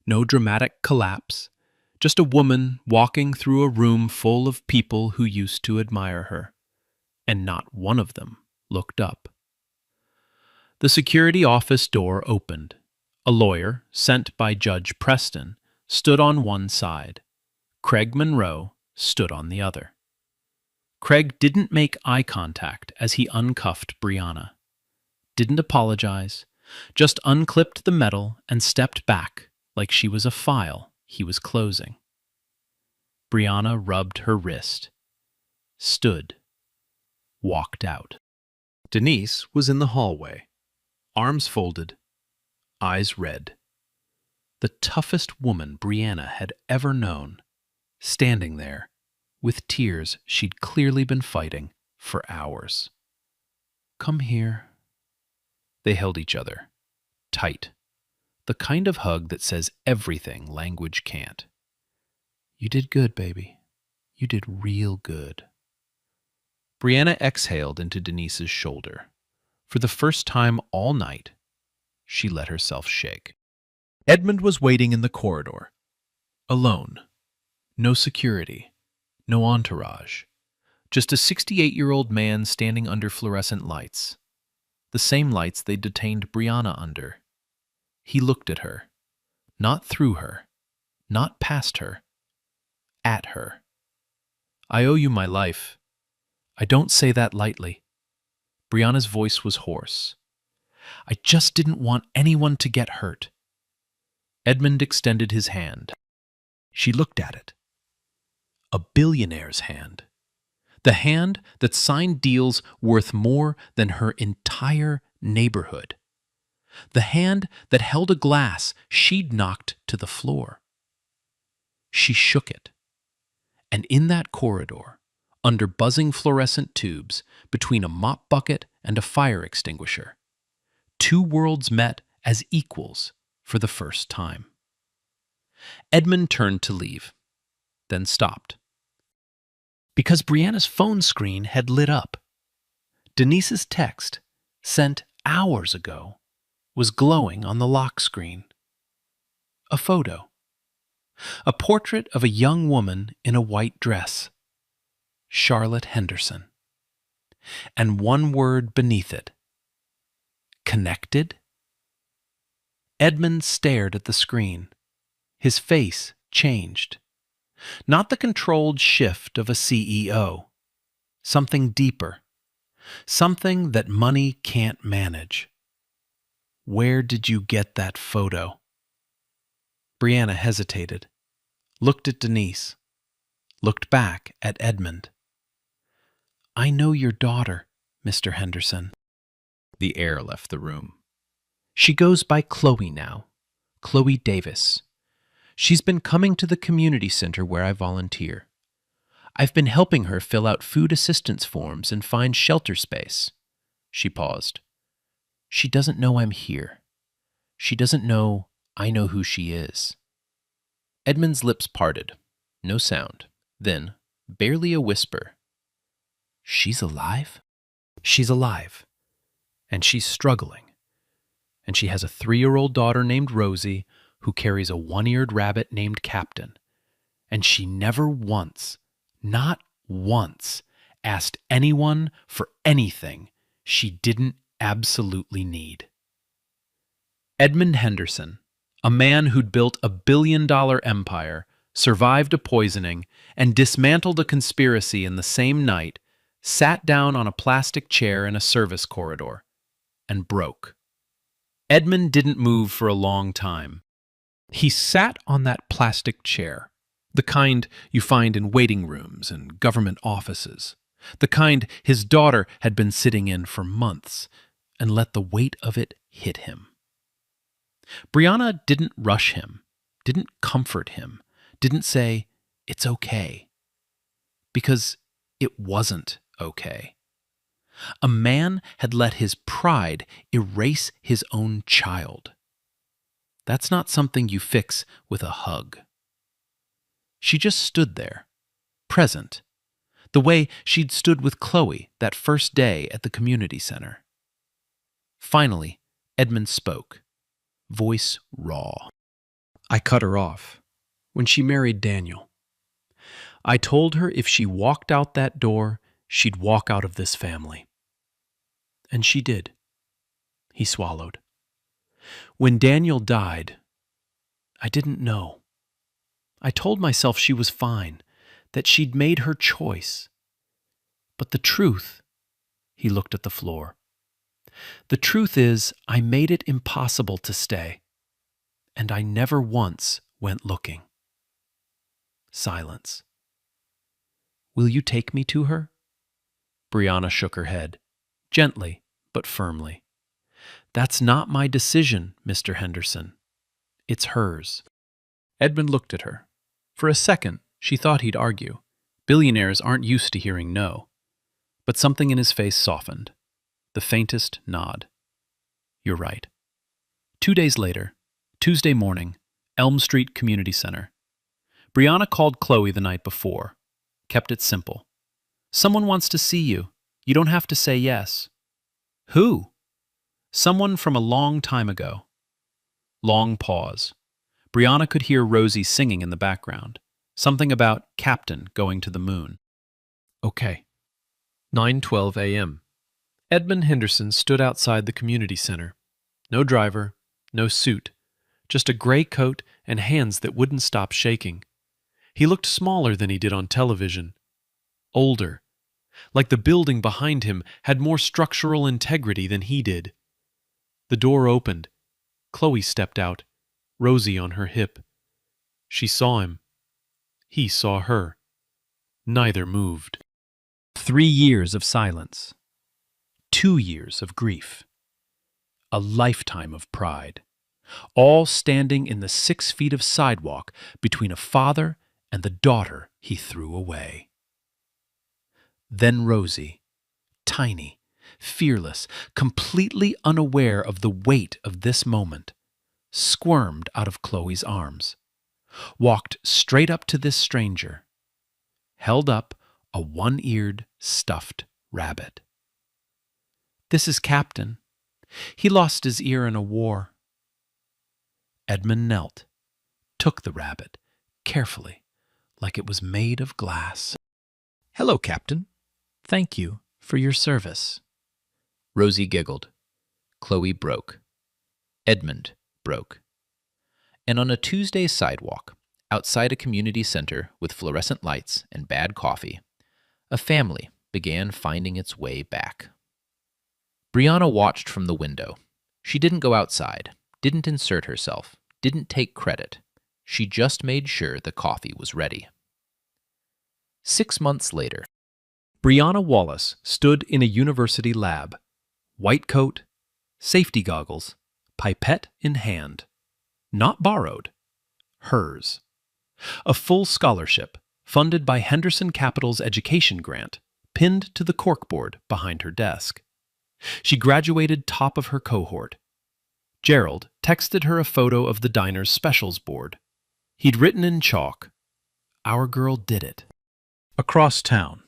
S6: no dramatic collapse, just a woman walking through a room full of people who used to admire her, and not one of them looked up. The security office door opened. A lawyer, sent by Judge Preston, stood on one side. Craig Monroe stood on the other. Craig didn't make eye contact as he uncuffed Brianna. Didn't apologize, just unclipped the metal and stepped back like she was a file he was closing. Brianna rubbed her wrist, stood, walked out. Denise was in the hallway, arms folded, eyes red. The toughest woman Brianna had ever known, standing there, with tears she'd clearly been fighting for hours. Come here.
S5: They held each other. Tight. The kind of hug that says everything language can't. You did good, baby. You did real good. Brianna exhaled into Denise's shoulder. For the first time all night, she let herself shake.
S6: Edmund was waiting in the corridor. Alone. No security. No entourage.
S5: Just a 68-year-old man standing under fluorescent lights. The same lights they'd detained Brianna under. He looked at her. Not through her. Not past her. At her. I owe you my life. I don't say that lightly. Brianna's voice was hoarse. I just didn't want anyone to get hurt. Edmund extended his hand. She looked at it. A billionaire's hand. The hand that signed deals worth more than her entire neighborhood. The hand that held a glass she'd knocked to the floor. She shook it. And in that corridor, under buzzing fluorescent tubes, between a mop bucket and a fire extinguisher, two worlds met as equals for the first time. Edmund turned to leave, then stopped. Because Brianna's phone screen had lit up. Denise's text, sent hours ago, was glowing on the lock screen. A photo. A portrait of a young woman in a white dress. Charlotte Henderson. And one word beneath it. Connected? Edmund stared at the screen. His face changed. Not the controlled shift of a CEO. Something deeper. Something that money can't manage. Where did you get that photo? Brianna hesitated, looked at Denise, looked back at Edmund. I know your daughter, Mr. Henderson. The air left the room. She goes by Chloe now, Chloe Davis. She's been coming to the community center where I volunteer. I've been helping her fill out food assistance forms and find shelter space. She paused. She doesn't know I'm here. She doesn't know I know who she is. Edmund's lips parted. No sound. Then, barely a whisper. She's alive? She's alive. And she's struggling. And she has a 3-year-old daughter named Rosie who carries a 1-eared rabbit named Captain. And she never once, not once, asked anyone for anything she didn't absolutely need. Edmund Henderson, a man who'd built a billion-dollar empire, survived a poisoning, and dismantled a conspiracy in the same night, sat down on a plastic chair in a service corridor and broke. Edmund didn't move for a long time. He sat on that plastic chair, the kind you find in waiting rooms and government offices, the kind his daughter had been sitting in for months, and let the weight of it hit him. Brianna didn't rush him, didn't comfort him, didn't say, "It's okay." Because it wasn't okay. A man had let his pride erase his own child. That's not something you fix with a hug. She just stood there, present, the way she'd stood with Chloe that first day at the community center. Finally, Edmund spoke, voice raw. I cut her off when she married Daniel. I told her if she walked out that door, she'd walk out of this family. And she did. He swallowed. When Daniel died, I didn't know. I told myself she was fine, that she'd made her choice. But the truth, he looked at the floor. The truth is, I made it impossible to stay, and I never once went looking. Silence. Will you take me to her? Brianna shook her head, gently but firmly. That's not my decision, Mr. Henderson. It's hers. Edmund looked at her. For a second, she thought he'd argue. Billionaires aren't used to hearing no. But something in his face softened. The faintest nod.
S6: You're right. 2 days later, Tuesday morning, Elm Street Community Center. Brianna called Chloe the night before. Kept it simple. Someone wants to see you. You don't have to say yes. Who? Someone from a long time ago. Long pause. Brianna could hear Rosie singing in the background. Something about Captain going to the moon. Okay. 9:12 a.m. Edmund Henderson stood outside the community center. No driver, no suit, just a gray coat and hands that wouldn't stop shaking. He looked smaller than he did on television. Older. Like the building behind him had more structural integrity than he did. The door opened. Chloe stepped out, Rosie on her hip. She saw him. He saw her. Neither moved. 3 years of silence. 2 years of grief. A lifetime of pride. All standing in the 6 feet of sidewalk between a father and the daughter he threw away. Then Rosie, tiny, fearless, completely unaware of the weight of this moment, squirmed out of Chloe's arms, walked straight up to this stranger, held up a one-eared, stuffed rabbit. This is Captain. He lost his ear in a war. Edmund knelt, took the rabbit, carefully, like it was made of glass. Hello, Captain. Thank you for your service.
S5: Rosie giggled. Chloe broke. Edmund broke. And on a Tuesday sidewalk, outside a community center with fluorescent lights and bad coffee, a family began finding its way back. Brianna watched from the window. She didn't go outside, didn't insert herself, didn't take credit. She just made sure the coffee was ready. 6 months later,
S6: Brianna Wallace stood in a university lab. White coat, safety goggles, pipette in hand. Not borrowed. Hers. A full scholarship, funded by Henderson Capital's education grant, pinned to the corkboard behind her desk. She graduated top of her cohort. Gerald texted her a photo of the diner's specials board. He'd written in chalk, "Our girl did it." Across town.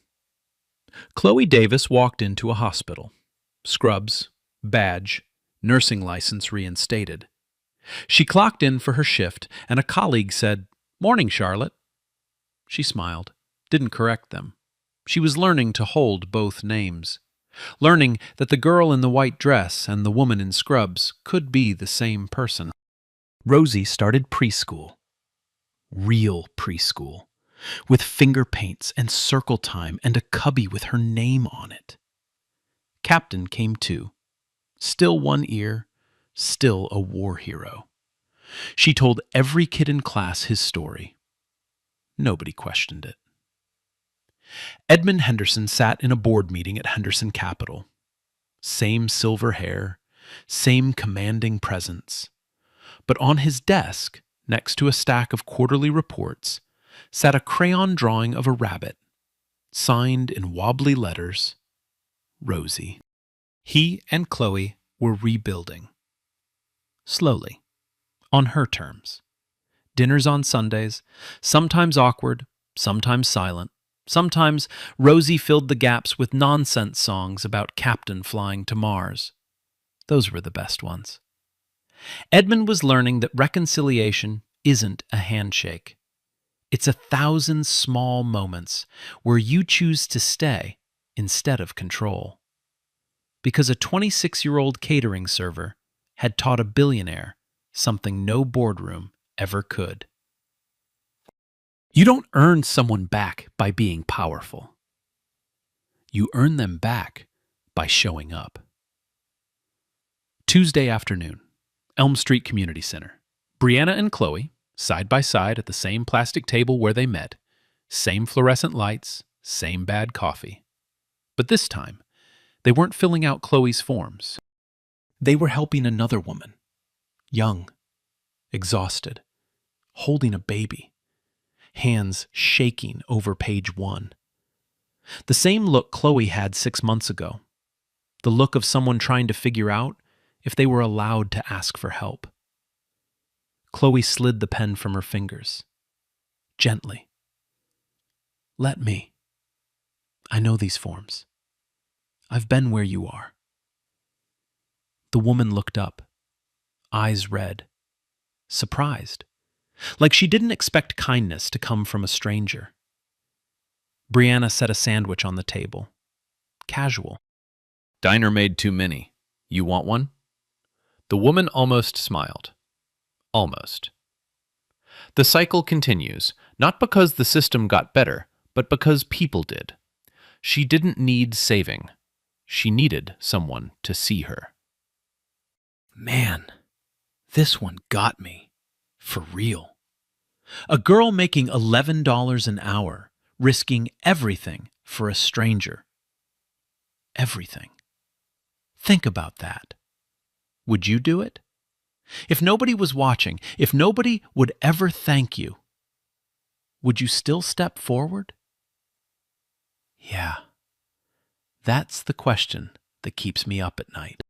S6: Chloe Davis walked into a hospital. Scrubs, badge, nursing license reinstated. She clocked in for her shift, and a colleague said, "Morning, Charlotte." She smiled, didn't correct them. She was learning to hold both names. Learning that the girl in the white dress and the woman in scrubs could be the same person. Rosie started preschool. Real preschool. With finger paints and circle time and a cubby with her name on it. Captain came too. Still one ear, still a war hero. She told every kid in class his story. Nobody questioned it. Edmund Henderson sat in a board meeting at Henderson Capital. Same silver hair, same commanding presence. But on his desk, next to a stack of quarterly reports, sat a crayon drawing of a rabbit, signed in wobbly letters, Rosie. He and Chloe were rebuilding. Slowly, on her terms. Dinners on Sundays, sometimes awkward, sometimes silent. Sometimes Rosie filled the gaps with nonsense songs about Captain flying to Mars. Those were the best ones. Edmund was learning that reconciliation isn't a handshake. It's 1,000 small moments where you choose to stay instead of control. Because a 26-year-old catering server had taught a billionaire something no boardroom ever could. You don't earn someone back by being powerful. You earn them back by showing up. Tuesday afternoon, Elm Street Community Center. Brianna and Chloe, side by side at the same plastic table where they met, same fluorescent lights, same bad coffee. But this time, they weren't filling out Chloe's forms. They were helping another woman, young, exhausted, holding a baby, hands shaking over page 1. The same look Chloe had 6 months ago. The look of someone trying to figure out
S2: if they were allowed to ask for help. Chloe slid the pen from her fingers. Gently. Let me. I know these forms. I've been where you are. The woman looked up, eyes red, surprised, like she didn't expect kindness to come from a stranger. Brianna set a sandwich on the table. Casual.
S5: Diner made too many. You want one? The woman almost smiled. Almost. The cycle continues, not because the system got better, but because people did. She didn't need saving. She needed someone to see her.
S6: Man, this one got me. For real. A girl making $11 an hour, risking everything for a stranger. Everything. Think about that. Would you do it? If nobody was watching, if nobody would ever thank you, would you still step forward? Yeah. That's the question that keeps me up at night.